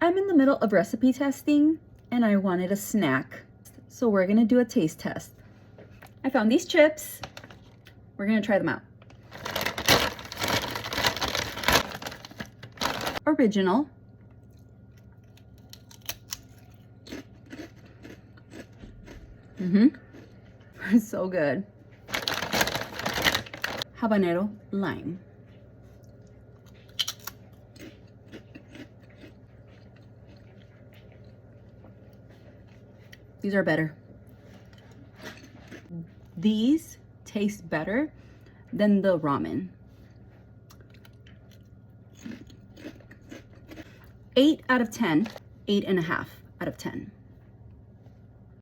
I'm in the middle of recipe testing and I wanted a snack. So we're gonna do a taste test. I found these chips. We're gonna try them out. Original. So good. Habanero lime. These are better. These taste better than the ramen. 8 out of 10, 8.5 out of 10.